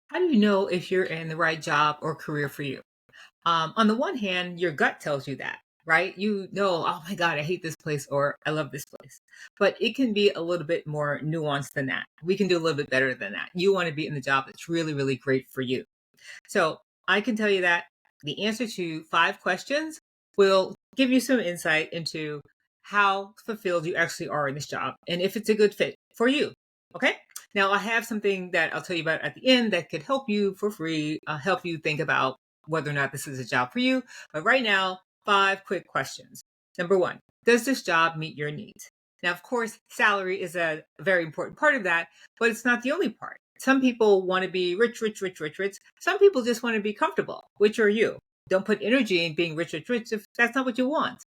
How do you know if you're in the right job or career for you? On the one hand, your gut tells you that, right? You know, oh my God, I hate this place or I love this place. But it can be a little bit more nuanced than that. We can do a little bit better than that. You want to be in the job that's really, really great for you. So I can tell you that the answer to 5 questions will give you some insight into how fulfilled you actually are in this job and if it's a good fit for you. Okay. Now, I have something that I'll tell you about at the end that could help you for free, help you think about whether or not this is a job for you. But right now, 5 quick questions. Number one, does this job meet your needs? Now, of course, salary is a very important part of that, but it's not the only part. Some people want to be rich, rich, rich, rich, rich. Some people just want to be comfortable. Which are you? Don't put energy in being rich, rich, rich if that's not what you want,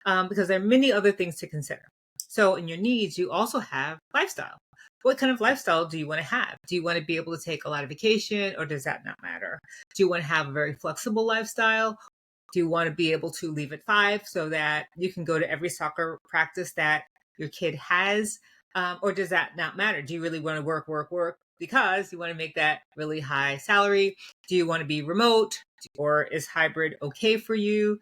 because there are many other things to consider. So, in your needs, you also have lifestyle. What kind of lifestyle do you want to have? Do you want to be able to take a lot of vacation, or does that not matter? Do you want to have a very flexible lifestyle? Do you want to be able to leave at 5 so that you can go to every soccer practice that your kid has? Or does that not matter? Do you really want to work, work, work because you want to make that really high salary? Do you want to be remote, or is hybrid okay for you?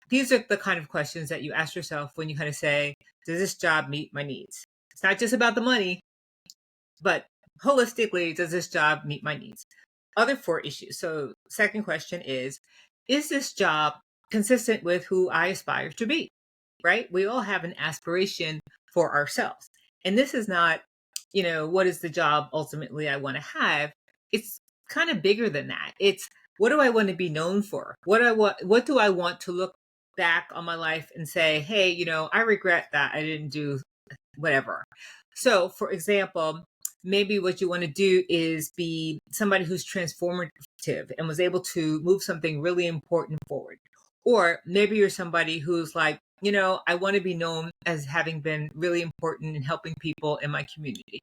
These are the kind of questions that you ask yourself when you kind of say, does this job meet my needs? It's not just about the money, but holistically, does this job meet my needs? Other 4 issues. So, second question is this job consistent with who I aspire to be? Right? We all have an aspiration for ourselves. And this is not, what is the job ultimately I want to have? It's kind of bigger than that. It's what do I want to be known for? What do I want to look back on my life and say, hey, I regret that I didn't do whatever. So, for example, maybe what you want to do is be somebody who's transformative and was able to move something really important forward. Or maybe you're somebody who's like, I want to be known as having been really important in helping people in my community.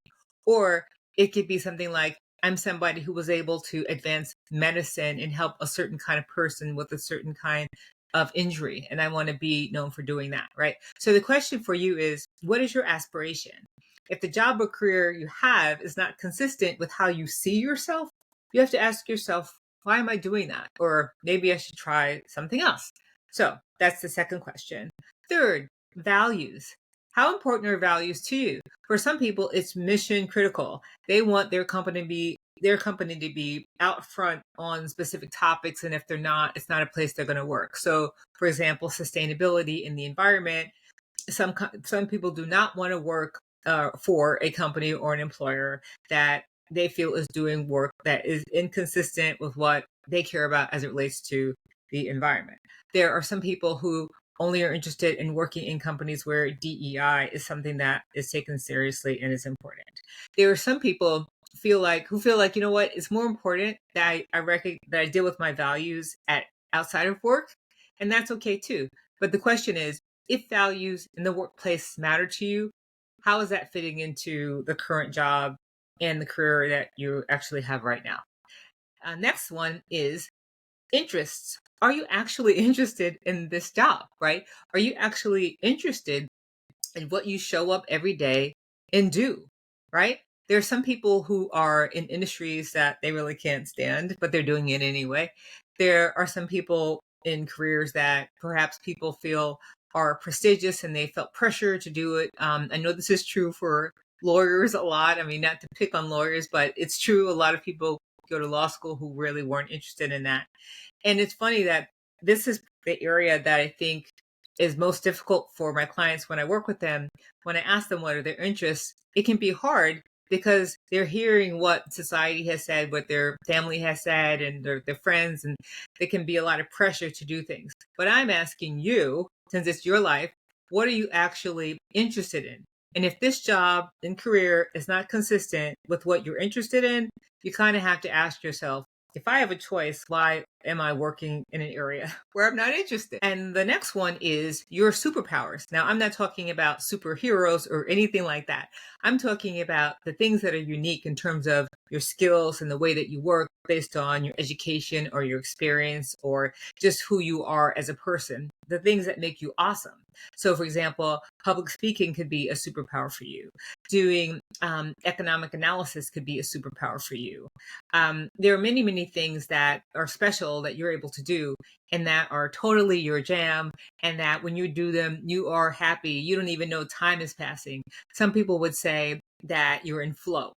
Or it could be something like, I'm somebody who was able to advance medicine and help a certain kind of person with a certain kind of injury. And I want to be known for doing that, right? So the question for you is, what is your aspiration? If the job or career you have is not consistent with how you see yourself, you have to ask yourself, why am I doing that? Or maybe I should try something else. So that's the second question. Third, values. How important are values to you? For some people, it's mission critical. They want their company to be out front on specific topics, and if they're not, it's not a place they're going to work. So, for example, sustainability in the environment. Some people do not want to work for a company or an employer that they feel is doing work that is inconsistent with what they care about as it relates to the environment. There are some people who only are interested in working in companies where DEI is something that is taken seriously and is important. There are some people who feel like, what, it's more important that I deal with my values at outside of work, and that's okay too. But the question is, if values in the workplace matter to you, how is that fitting into the current job and the career that you actually have right now? Next one is interests. Are you actually interested in this job, right? Are you actually interested in what you show up every day and do, right? There are some people who are in industries that they really can't stand, but they're doing it anyway. There are some people in careers that perhaps people feel are prestigious and they felt pressure to do it. I know this is true for lawyers a lot. I mean, not to pick on lawyers, but it's true. A lot of people go to law school who really weren't interested in that. And it's funny that this is the area that I think is most difficult for my clients when I work with them. When I ask them what are their interests, it can be hard because they're hearing what society has said, what their family has said, and their friends, and there can be a lot of pressure to do things. But I'm asking you, since it's your life, what are you actually interested in? And if this job and career is not consistent with what you're interested in, you kind of have to ask yourself, if I have a choice, why am I working in an area where I'm not interested? And the next one is your superpowers. Now, I'm not talking about superheroes or anything like that. I'm talking about the things that are unique in terms of your skills and the way that you work based on your education or your experience or just who you are as a person, the things that make you awesome. So, for example, public speaking could be a superpower for you. Doing economic analysis could be a superpower for you. There are many, many things that are special that you're able to do and that are totally your jam, and that when you do them, you are happy. You don't even know time is passing. Some people would say that you're in flow.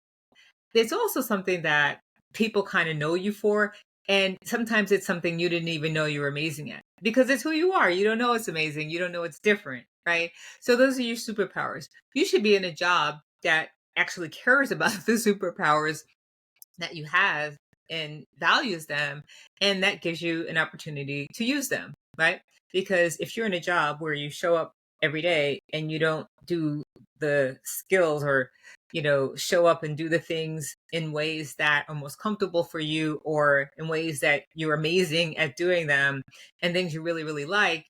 It's also something that people kind of know you for. And sometimes it's something you didn't even know you were amazing at because it's who you are. You don't know it's amazing. You don't know it's different, right? So those are your superpowers. You should be in a job that actually cares about the superpowers that you have and values them, and that gives you an opportunity to use them, right? Because if you're in a job where you show up every day and you don't do the skills, or show up and do the things in ways that are most comfortable for you, or in ways that you're amazing at doing them, and things you really really like,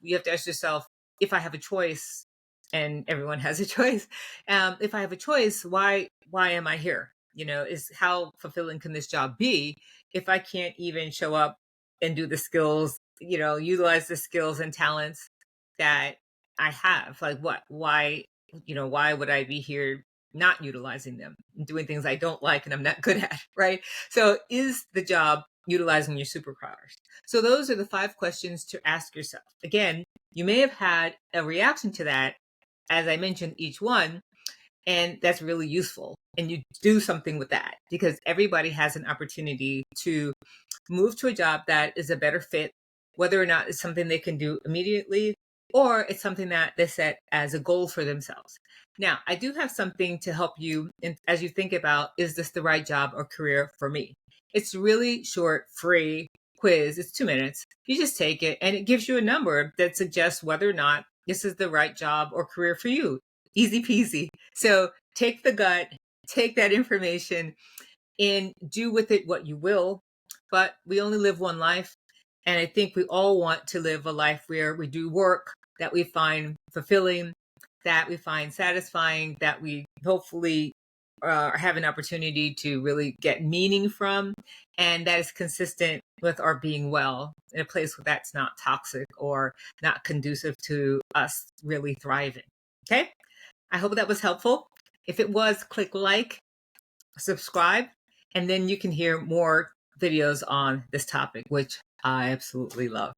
you have to ask yourself, if I have a choice, and everyone has a choice, if I have a choice, why am I here? Is how fulfilling can this job be if I can't even show up and do the skills, utilize the skills and talents that I have? Like, why would I be here not utilizing them and doing things I don't like and I'm not good at, right? So is the job utilizing your superpowers? So those are the 5 questions to ask yourself. Again, you may have had a reaction to that, as I mentioned, each one, and that's really useful. And you do something with that, because everybody has an opportunity to move to a job that is a better fit, whether or not it's something they can do immediately or it's something that they set as a goal for themselves. Now, I do have something to help you as you think about, is this the right job or career for me? It's really short, free quiz. It's 2 minutes. You just take it and it gives you a number that suggests whether or not this is the right job or career for you. Easy peasy. So take the gut, take that information, and do with it what you will. But we only live one life. And I think we all want to live a life where we do work that we find fulfilling, that we find satisfying, that we hopefully have an opportunity to really get meaning from, and that is consistent with our being well in a place where that's not toxic or not conducive to us really thriving. Okay? I hope that was helpful. If it was, click like, subscribe, and then you can hear more videos on this topic, which I absolutely love.